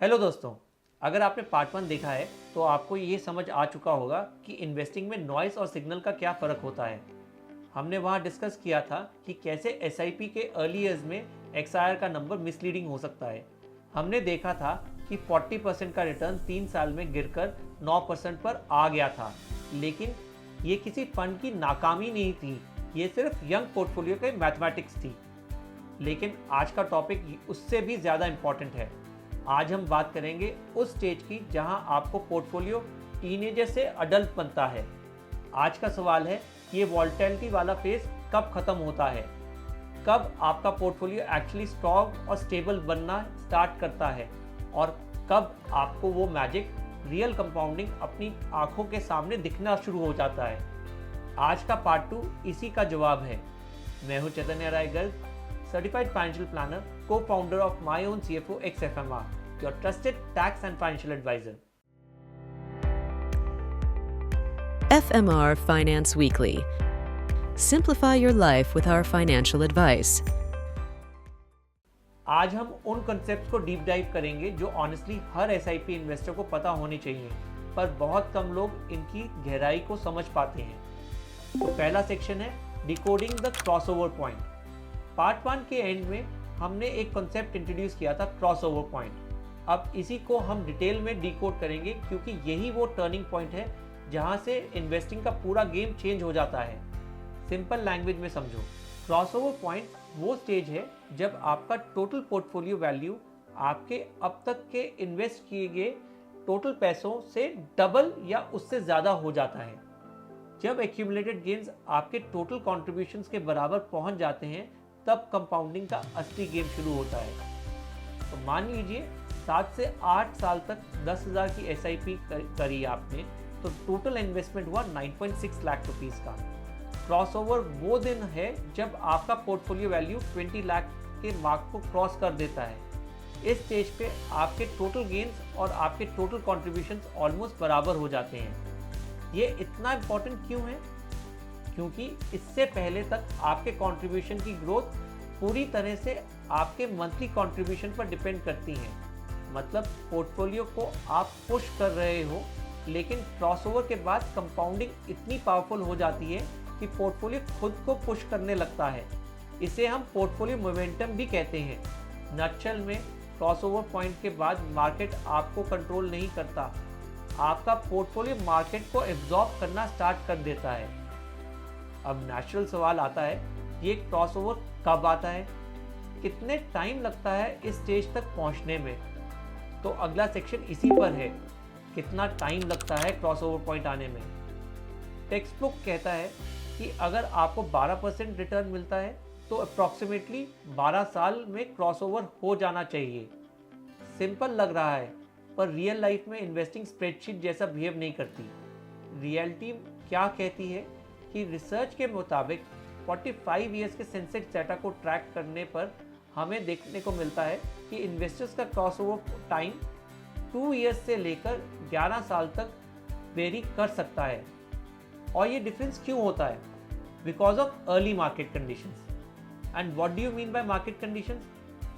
Hello दोस्तों, अगर आपने पार्ट 1 देखा है तो आपको ये समझ आ चुका होगा कि इन्वेस्टिंग में नॉइस और सिग्नल का क्या फ़र्क होता है। हमने वहाँ डिस्कस किया था कि कैसे एसआईपी के अर्ली ईयर्स में एक्सआईआर का नंबर मिसलीडिंग हो सकता है। हमने देखा था कि 40% का रिटर्न 3 साल में गिरकर 9% पर आ गया था, लेकिन ये किसी फंड की नाकामी नहीं थी, ये सिर्फ यंग पोर्टफोलियो के मैथमेटिक्स थी। लेकिन आज का टॉपिक उससे भी ज़्यादा इम्पॉर्टेंट है। आज हम बात करेंगे उस स्टेज की जहां आपको पोर्टफोलियो टीनेजर से अडल्ट बनता है। आज का सवाल है, ये वॉलेटिलिटी वाला फेज कब खत्म होता है, कब आपका पोर्टफोलियो एक्चुअली स्ट्रॉन्ग और स्टेबल बनना स्टार्ट करता है और कब आपको वो मैजिक रियल कंपाउंडिंग अपनी आंखों के सामने दिखना शुरू हो जाता है। आज का पार्ट 2 इसी का जवाब है। मैं हूं Chaitanya Rai Garg, certified financial planner, co-founder of My Own CFO XFMR, your trusted tax and financial advisor. FMR Finance Weekly. Simplify your life with our financial advice. आज हम उन कॉन्सेप्ट्स को डीप डाइव करेंगे जो ऑनेस्टली हर एसआईपी इन्वेस्टर को पता होनी चाहिए, पर बहुत कम लोग इनकी गहराई को समझ पाते हैं। तो पहला सेक्शन है decoding the crossover point. Part 1 के एंड में हमने एक कॉन्सेप्ट इंट्रोड्यूस किया था, क्रॉसओवर पॉइंट। अब इसी को हम डिटेल में डिकोड करेंगे क्योंकि यही वो टर्निंग पॉइंट है जहां से इन्वेस्टिंग का पूरा गेम चेंज हो जाता है। सिंपल लैंग्वेज में समझो, क्रॉसओवर पॉइंट वो स्टेज है जब आपका टोटल पोर्टफोलियो वैल्यू आपके अब तक के इन्वेस्ट किए गए टोटल पैसों से डबल या उससे ज़्यादा हो जाता है। जब एक्यूमुलेटेड गेन्स आपके टोटल कॉन्ट्रीब्यूशंस के बराबर पहुंच जाते हैं, तब कंपाउंडिंग का असली गेम शुरू होता है। तो मान लीजिए 7 से 8 साल तक 10,000 की एसआईपी करी आपने, तो टोटल इन्वेस्टमेंट हुआ 9.6 लाख रुपीस का। क्रॉसओवर वो दिन है जब आपका पोर्टफोलियो वैल्यू 20 लाख के मार्क को क्रॉस कर देता है। इस स्टेज पे आपके टोटल गेन्स और आपके टोटल कॉन्ट्रीब्यूशंस ऑलमोस्ट बराबर हो जाते हैं। ये इतना इम्पोर्टेंट क्यों है? क्योंकि इससे पहले तक आपके कंट्रीब्यूशन की ग्रोथ पूरी तरह से आपके मंथली कंट्रीब्यूशन पर डिपेंड करती है। मतलब पोर्टफोलियो को आप पुश कर रहे हो, लेकिन क्रॉसओवर के बाद कंपाउंडिंग इतनी पावरफुल हो जाती है कि पोर्टफोलियो खुद को पुश करने लगता है। इसे हम पोर्टफोलियो मोमेंटम भी कहते हैं। नटशेल में क्रॉसओवर पॉइंट के बाद मार्केट आपको कंट्रोल नहीं करता, आपका पोर्टफोलियो मार्केट को एब्जॉर्ब करना स्टार्ट कर देता है। अब नेचुरल सवाल आता है, ये क्रॉसओवर कब आता है, कितने टाइम लगता है इस स्टेज तक पहुंचने में? तो अगला सेक्शन इसी पर है, कितना टाइम लगता है क्रॉसओवर पॉइंट आने में। टेक्स्ट बुक कहता है कि अगर आपको 12% रिटर्न मिलता है तो अप्रॉक्सीमेटली 12 साल में क्रॉसओवर हो जाना चाहिए। सिंपल लग रहा है, पर रियल लाइफ में इन्वेस्टिंग स्प्रेडशीट जैसा बिहेव नहीं करती। रियलिटी क्या कहती है कि रिसर्च के मुताबिक 45 ईयर्स के सेंसेक्स डाटा को ट्रैक करने पर हमें देखने को मिलता है कि इन्वेस्टर्स का क्रॉसओवर टाइम 2 ईयर्स से लेकर 11 साल तक वेरी कर सकता है। और ये डिफरेंस क्यों होता है? Because of early market conditions. And what do you mean by market conditions?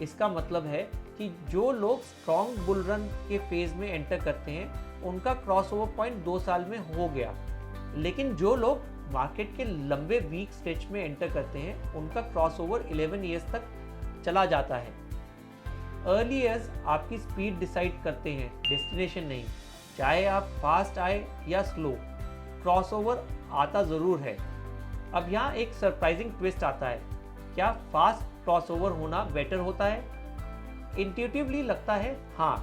इसका मतलब है कि जो लोग स्ट्रॉन्ग बुल रन के फेज में एंटर करते हैं, उनका क्रॉसओवर पॉइंट 2 साल में हो गया, लेकिन जो लोग मार्केट के लंबे वीक स्टेज में एंटर करते हैं, उनका क्रॉसओवर 11 ईयर्स तक चला जाता है। अर्ली ईयर्स आपकी स्पीड डिसाइड करते हैं, डेस्टिनेशन नहीं। चाहे आप फास्ट आए या स्लो, क्रॉसओवर आता ज़रूर है। अब यहाँ एक सरप्राइजिंग ट्विस्ट आता है। क्या फास्ट क्रॉसओवर होना बेटर होता है? इंट्यूटिवली लगता है हाँ,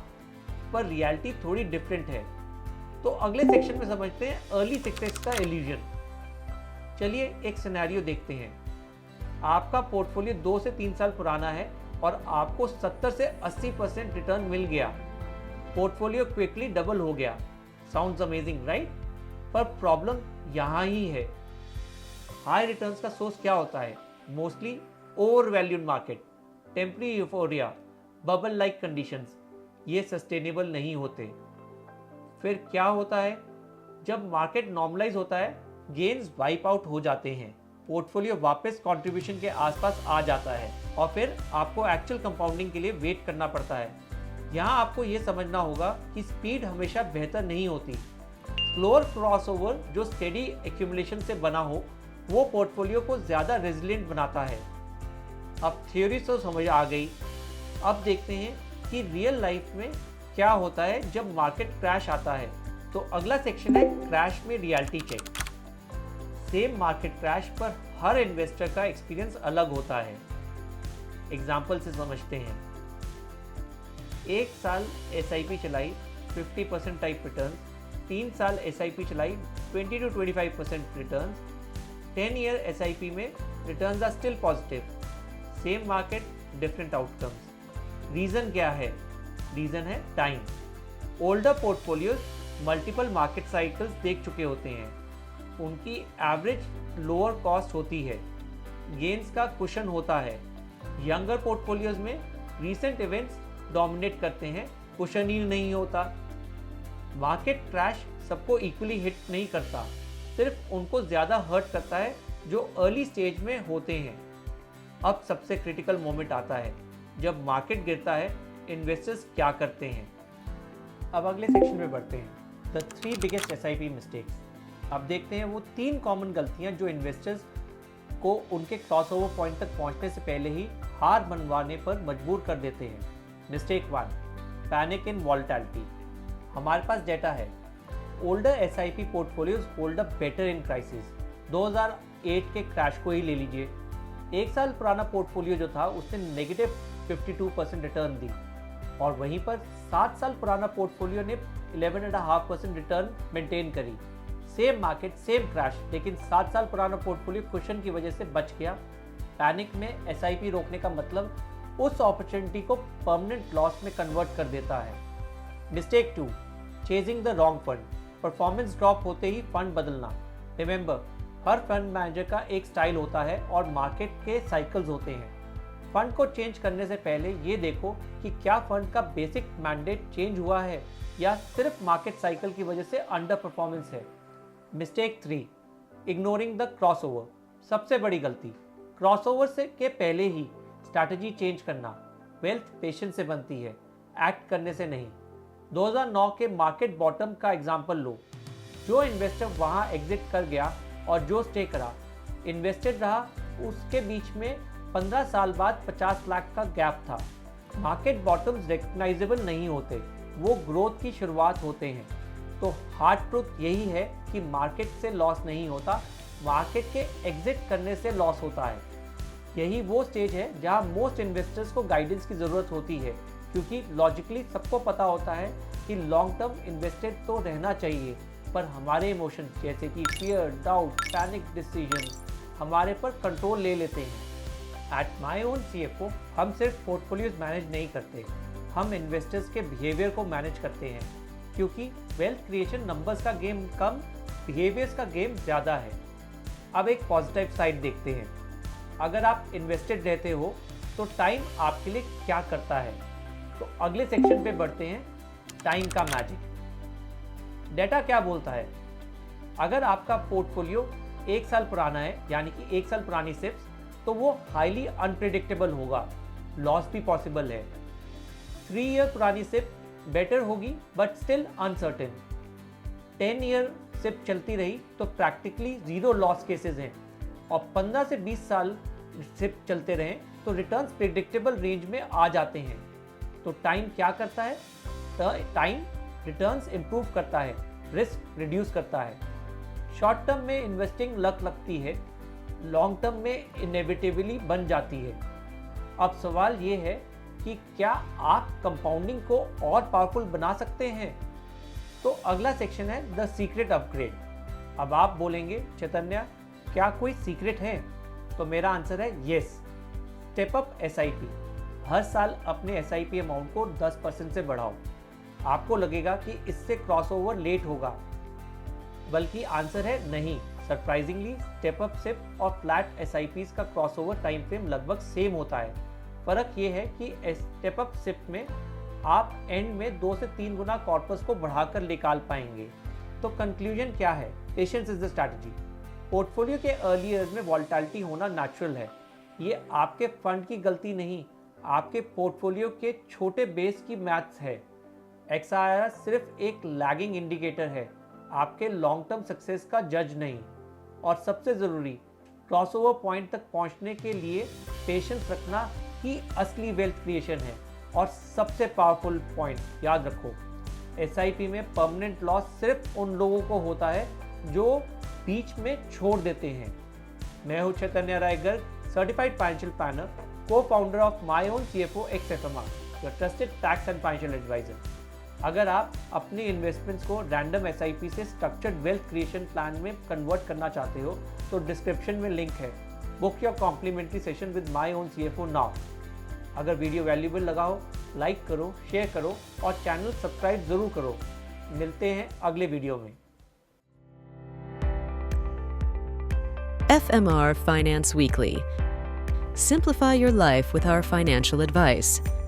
पर रियलिटी थोड़ी डिफरेंट है। तो अगले सेक्शन में समझते हैं अर्ली सक्सेस का इल्यूजन। चलिए एक सिनेरियो देखते हैं। आपका पोर्टफोलियो 2 से 3 साल पुराना है और आपको 70 से 80% रिटर्न मिल गया। पोर्टफोलियो क्विकली डबल हो गया। Sounds amazing, right? पर प्रॉब्लम यहाँ ही है। हाई रिटर्न्स का सोर्स क्या होता है? Mostly over valued market, temporary euphoria, bubble like conditions. ये सस्टेनेबल नहीं होते। फिर क्या होता है? जब मार्केट नॉर्मलाइज होता है, गेन्स वाइप आउट हो जाते हैं, पोर्टफोलियो वापस कंट्रीब्यूशन के आसपास आ जाता है और फिर आपको एक्चुअल कंपाउंडिंग के लिए वेट करना पड़ता है। यहाँ आपको ये समझना होगा कि स्पीड हमेशा बेहतर नहीं होती। स्लोअर क्रॉसओवर जो स्टेडी एक्यूमुलेशन से बना हो वो पोर्टफोलियो को ज़्यादा रेजिलिएंट बनाता है। अब थ्योरी तो समझ आ गई। अब देखते हैं कि रियल लाइफ में क्या होता है जब मार्केट क्रैश आता है। तो अगला सेक्शन है क्रैश में reality check. Same market crash पर हर इन्वेस्टर का एक्सपीरियंस अलग होता है। एग्जाम्पल से समझते हैं। एक साल SIP चलाई 50% टाइप रिटर्न, 3 साल SIP चलाई 20 to 25% रिटर्न, 10 ईयर SIP में returns are still positive. Same market different outcomes. Reason क्या है? रीज़न है time. Older portfolios multiple market cycles देख चुके होते हैं, उनकी एवरेज लोअर कॉस्ट होती है, गेन्स का कुशन होता है। यंगर पोर्टफोलियोज में रीसेंट इवेंट्स डोमिनेट करते हैं, कुशन ही नहीं होता। मार्केट क्रैश सबको इक्वली हिट नहीं करता, सिर्फ उनको ज़्यादा हर्ट करता है जो अर्ली स्टेज में होते हैं। अब सबसे क्रिटिकल मोमेंट आता है जब मार्केट गिरता है, इन्वेस्टर्स क्या करते हैं। अब अगले सेक्शन में बढ़ते हैं, द 3 बिगेस्ट SIP मिस्टेक्स। अब देखते हैं वो 3 कॉमन गलतियां जो इन्वेस्टर्स को उनके क्रॉसओवर पॉइंट तक पहुंचने से पहले ही हार मनवाने पर मजबूर कर देते हैं। मिस्टेक 1, पैनिक इन वॉलेटिलिटी। हमारे पास डेटा है, older SIP portfolios hold up better in crisis. 2008 के क्रैश को ही ले लीजिए। 1 साल पुराना पोर्टफोलियो जो था उसने नेगेटिव 52% रिटर्न दी, और वहीं पर 7 साल पुराना पोर्टफोलियो ने 11.5% रिटर्न मेंटेन करी। सेम मार्केट सेम क्रैश, लेकिन 7 साल पुराना पोर्टफोलियो कुशन की वजह से बच गया। पैनिक में SIP रोकने का मतलब उस अपॉर्चुनिटी को परमानेंट लॉस में कन्वर्ट कर देता है। Mistake 2, chasing the wrong fund. Performance drop होते ही फंड बदलना। रिमेंबर, हर फंड मैनेजर का एक स्टाइल होता है और मार्केट के साइकिल्स होते हैं। फंड को चेंज करने से पहले ये देखो कि क्या फंड का बेसिक मैंडेट चेंज हुआ है या सिर्फ मार्केट साइकिल की वजह से अंडर परफॉर्मेंस है। Mistake 3, ignoring the crossover. सबसे बड़ी गलती, क्रॉसओवर से के पहले ही स्ट्रैटेजी चेंज करना। वेल्थ पेशेंस से बनती है, एक्ट करने से नहीं। 2009 के मार्केट बॉटम का एग्जाम्पल लो। जो इन्वेस्टर वहां एग्जिट कर गया और जो स्टे करा, इन्वेस्टेड रहा, उसके बीच में 15 साल बाद 50 लाख का गैप था। मार्केट बॉटम्स रिकग्नाइजेबल नहीं होते, वो ग्रोथ की शुरुआत होते हैं। तो हार्ड ट्रूथ यही है कि मार्केट से लॉस नहीं होता, मार्केट के एग्जिट करने से लॉस होता है। यही वो स्टेज है जहां मोस्ट इन्वेस्टर्स को गाइडेंस की ज़रूरत होती है, क्योंकि लॉजिकली सबको पता होता है कि लॉन्ग टर्म इन्वेस्टेड तो रहना चाहिए, पर हमारे इमोशन जैसे कि फियर, डाउट, पैनिक डिसीजन हमारे पर कंट्रोल ले लेते हैं। एट माई ओन CFO हम सिर्फ पोर्टफोलियोज मैनेज नहीं करते, हम इन्वेस्टर्स के बिहेवियर को मैनेज करते हैं, क्योंकि वेल्थ क्रिएशन नंबर्स का गेम कम, बिहेवियर्स का गेम ज़्यादा है। अब एक पॉजिटिव साइड देखते हैं। अगर आप इन्वेस्टेड रहते हो तो टाइम आपके लिए क्या करता है। तो अगले सेक्शन पे बढ़ते हैं, टाइम का मैजिक। डेटा क्या बोलता है? अगर आपका पोर्टफोलियो 1 साल पुराना है, यानी कि 1 साल पुरानी सिप्स, तो वो हाईली अनप्रिडिक्टेबल होगा, लॉस भी पॉसिबल है। 3 ईयर पुरानी सिप बेटर होगी but still uncertain. 10 year SIP चलती रही तो प्रैक्टिकली 0 लॉस केसेस हैं, और 15 से 20 साल सिप चलते रहें तो रिटर्न्स प्रिडिक्टेबल रेंज में आ जाते हैं। तो टाइम क्या करता है? टाइम रिटर्न्स इंप्रूव करता है, रिस्क रिड्यूस करता है। शॉर्ट टर्म में इन्वेस्टिंग लक लगती है, लॉन्ग टर्म में इनेविटेबली बन जाती है। अब सवाल ये है कि क्या आप कंपाउंडिंग को और पावरफुल बना सकते हैं? तो अगला सेक्शन है द सीक्रेट अपग्रेड। अब आप बोलेंगे, चैतन्य क्या कोई सीक्रेट है? तो मेरा आंसर है येस। Step up SIP। हर साल अपने SIP अमाउंट को 10% से बढ़ाओ। आपको लगेगा कि इससे क्रॉसओवर लेट होगा, बल्कि आंसर है नहीं। सरप्राइजिंगली स्टेप अप सिप और फ्लैट SIPs का क्रॉसओवर टाइम फ्रेम लगभग सेम होता है। फर्क ये है कि स्टेप अप सिप में आप एंड में 2 से 3 गुना कॉर्पस को बढ़ाकर निकाल पाएंगे। तो कंक्लूजन क्या है? Patience is the strategy. Portfolio के अर्ली ईयर्स में वॉलेटिलिटी होना नेचुरल है, ये आपके फंड की गलती नहीं, आपके पोर्टफोलियो के छोटे बेस की मैथ्स है। XIRR सिर्फ एक लैगिंग इंडिकेटर है, आपके लॉन्ग टर्म सक्सेस का जज नहीं। और सबसे ज़रूरी, क्रॉसओवर पॉइंट तक पहुंचने के लिए पेशेंस रखना ही असली वेल्थ क्रिएशन है। और सबसे पावरफुल पॉइंट याद रखो, SIP में परमानेंट लॉस सिर्फ उन लोगों को होता है जो बीच में छोड़ देते हैं। मैं हूं Chaitanya Rai Garg, certified financial planner, co-founder of My Own CFO XFMR, your trusted tax and financial advisor। अगर आप अपने इन्वेस्टमेंट्स को रैंडम SIP से स्ट्रक्चर्ड वेल्थ क्रिएशन प्लान में कन्वर्ट करना चाहते हो तो डिस्क्रिप्शन में लिंक है। Book your complimentary session with my own CFO now. अगर वीडियो वैल्यूएबल लगा हो, लाइक करो, शेयर करो और चैनल सब्सक्राइब जरूर करो। मिलते हैं अगले वीडियो में। FMR Finance Weekly. Simplify your life with our financial advice.